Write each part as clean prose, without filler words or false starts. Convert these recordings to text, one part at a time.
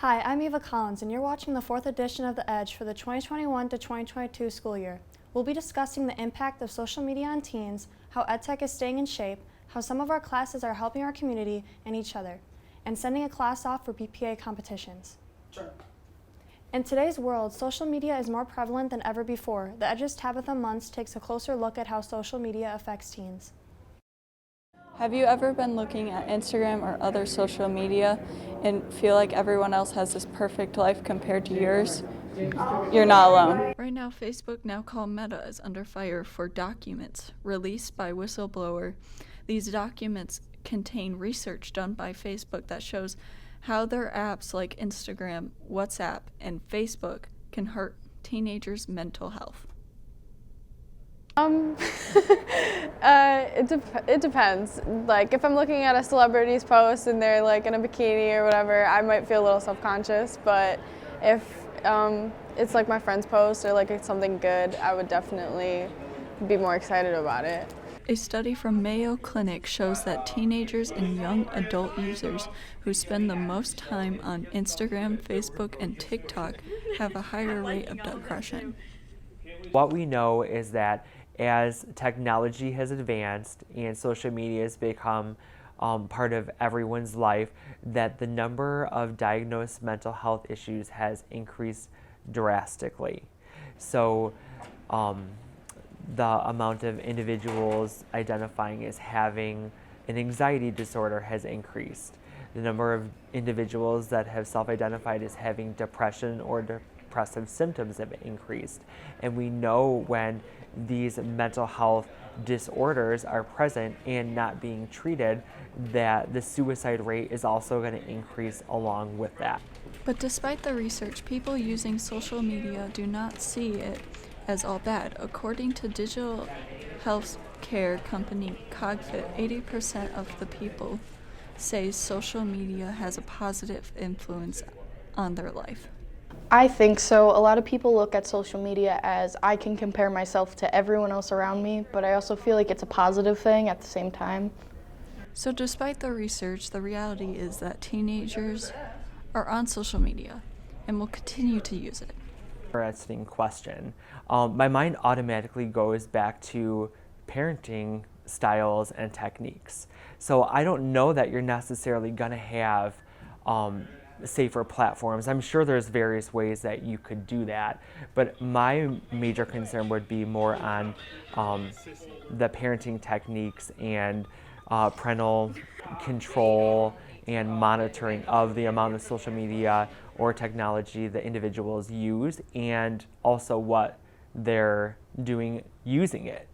Hi, I'm Eva Collins, and you're watching the 4th edition of The Edge for the 2021 to 2022 school year. We'll be discussing the impact of social media on teens, how EdTech is staying in shape, how some of our classes are helping our community and each other, and sending a class off for BPA competitions. Sure. In today's world, social media is more prevalent than ever before. The Edge's Tabatha Muntz takes a closer look at how social media affects teens. Have you ever been looking at Instagram or other social media and feel like everyone else has this perfect life compared to yours? You're not alone. Right now, Facebook, now called Meta, is under fire for documents released by whistleblower. These documents contain research done by Facebook that shows how their apps like Instagram, WhatsApp, and Facebook can hurt teenagers' mental health. It depends. Like if I'm looking at a celebrity's post and they're like in a bikini or whatever, I might feel a little self-conscious, but if it's like my friend's post or like it's something good, I would definitely be more excited about it. A study from Mayo Clinic shows that teenagers and young adult users who spend the most time on Instagram, Facebook, and TikTok have a higher rate of depression. What we know is that as technology has advanced and social media has become part of everyone's life, that the number of diagnosed mental health issues has increased drastically. So the amount of individuals identifying as having an anxiety disorder has increased. The number of individuals that have self-identified as having depression or depressive symptoms have increased. And we know when these mental health disorders are present and not being treated, that the suicide rate is also going to increase along with that. But despite the research, people using social media do not see it as all bad. According to digital health care company Cogfit, 80% of the people say social media has a positive influence on their life. I think so. A lot of people look at social media as I can compare myself to everyone else around me, but I also feel like it's a positive thing at the same time. So despite the research, the reality is that teenagers are on social media and will continue to use it. Interesting question. My mind automatically goes back to parenting styles and techniques. So I don't know that you're necessarily going to have safer platforms. I'm sure there's various ways that you could do that, but my major concern would be more on the parenting techniques and parental control and monitoring of the amount of social media or technology that individuals use, and also what they're doing using it.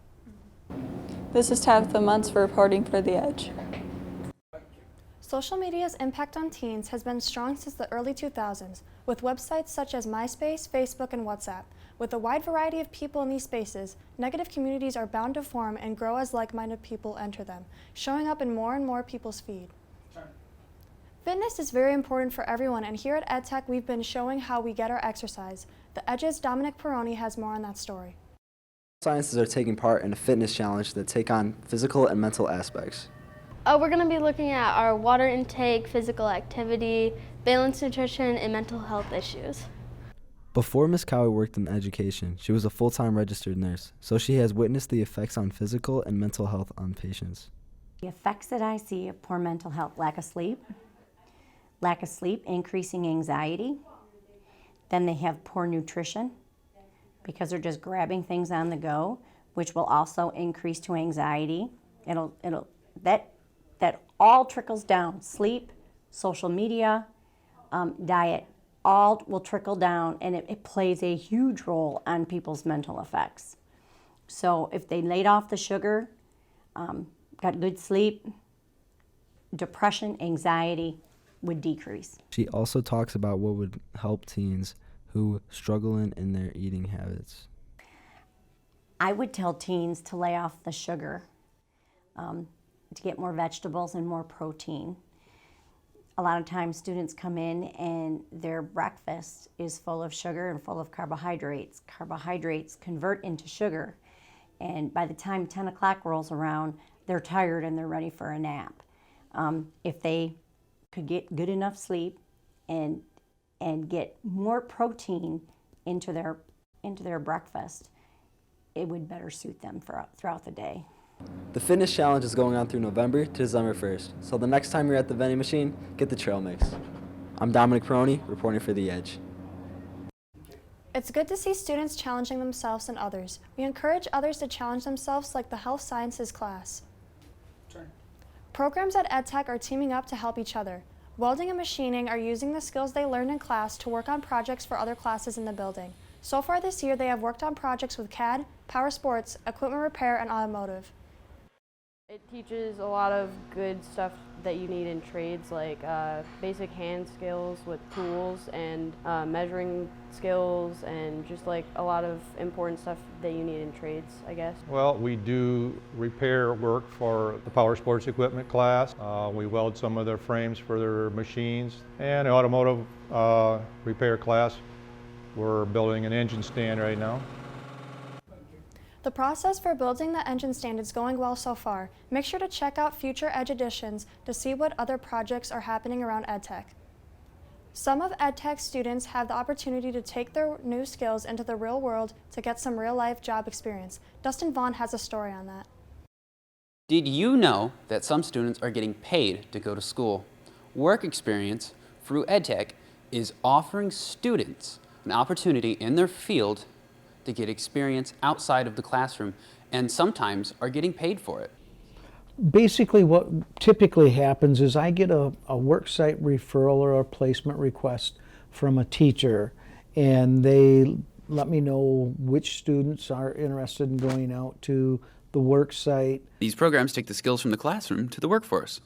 This is Tabatha Muntz reporting for The Edge. Social media's impact on teens has been strong since the early 2000s, with websites such as MySpace, Facebook, and WhatsApp. With a wide variety of people in these spaces, negative communities are bound to form and grow as like-minded people enter them, showing up in more and more people's feed. Fitness is very important for everyone, and here at EdTech we've been showing how we get our exercise. The Edge's Dominic Pirrone has more on that story. Sciences are taking part in a fitness challenge that take on physical and mental aspects. We're going to be looking at our water intake, physical activity, balanced nutrition, and mental health issues. Before Ms. Cowie worked in education, she was a full-time registered nurse, so she has witnessed the effects on physical and mental health on patients. The effects that I see of poor mental health: lack of sleep, increasing anxiety. Then they have poor nutrition because they're just grabbing things on the go, which will also increase to anxiety. That all trickles down. Sleep, social media, diet, all will trickle down, and it plays a huge role on people's mental effects. So if they laid off the sugar, got good sleep, depression, anxiety would decrease. She also talks about what would help teens who struggle in their eating habits. I would tell teens to lay off the sugar, to get more vegetables and more protein. A lot of times students come in and their breakfast is full of sugar and full of carbohydrates. Carbohydrates convert into sugar, and by the time 10 o'clock rolls around, they're tired and they're ready for a nap. If they could get good enough sleep and and get more protein into their breakfast, it would better suit them throughout the day. The fitness challenge is going on through November to December 1st, so the next time you're at the vending machine, get the trail mix. I'm Dominic Pirrone, reporting for The Edge. It's good to see students challenging themselves and others. We encourage others to challenge themselves, like the health sciences class. Programs at EdTech are teaming up to help each other. Welding and machining are using the skills they learned in class to work on projects for other classes in the building. So far this year, they have worked on projects with CAD, power sports, equipment repair, and automotive. It teaches a lot of good stuff that you need in trades, like basic hand skills with tools and measuring skills, and just like a lot of important stuff that you need in trades, I guess. Well, we do repair work for the power sports equipment class. We weld some of their frames for their machines. And the automotive repair class, we're building an engine stand right now. The process for building the engine stand is going well so far. Make sure to check out future Edge editions to see what other projects are happening around EdTech. Some of EdTech students have the opportunity to take their new skills into the real world to get some real-life job experience. Dustin Vaughan has a story on that. Did you know that some students are getting paid to go to school? Work experience through EdTech is offering students an opportunity in their field to get experience outside of the classroom, and sometimes are getting paid for it. Basically what typically happens is I get a worksite referral or a placement request from a teacher, and they let me know which students are interested in going out to the worksite. These programs take the skills from the classroom to the workforce.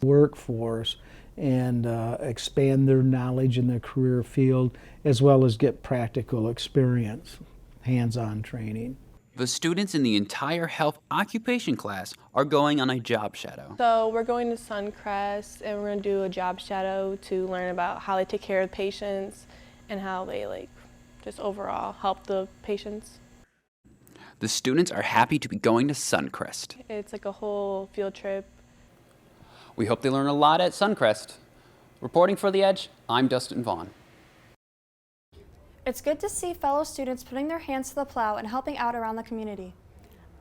And expand their knowledge in their career field, as well as get practical experience, hands-on training. The students in the entire health occupation class are going on a job shadow. So we're going to Suncrest, and we're going to do a job shadow to learn about how they take care of patients and how they just overall help the patients. The students are happy to be going to Suncrest. It's like a whole field trip. We hope they learn a lot at Suncrest. Reporting for The Edge, I'm Dustin Vaughan. It's good to see fellow students putting their hands to the plow and helping out around the community.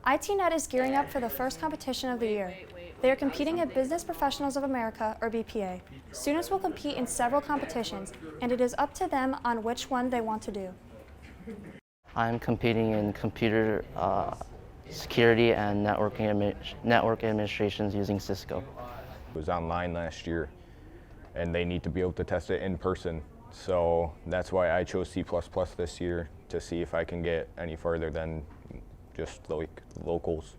ITNet is gearing up for the first competition of the year. They are competing at Business Professionals of America, or BPA. Students will compete in several competitions, and it is up to them on which one they want to do. I'm competing in computer security and network administrations using Cisco. It was online last year, and they need to be able to test it in person. So that's why I chose C++ this year, to see if I can get any further than just locals.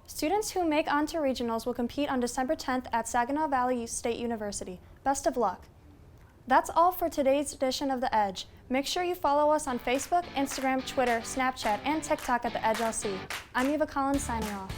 Students who make onto regionals will compete on December 10th at Saginaw Valley State University. Best of luck. That's all for today's edition of The Edge. Make sure you follow us on Facebook, Instagram, Twitter, Snapchat, and TikTok at The Edge LC. I'm Eva Collins signing off.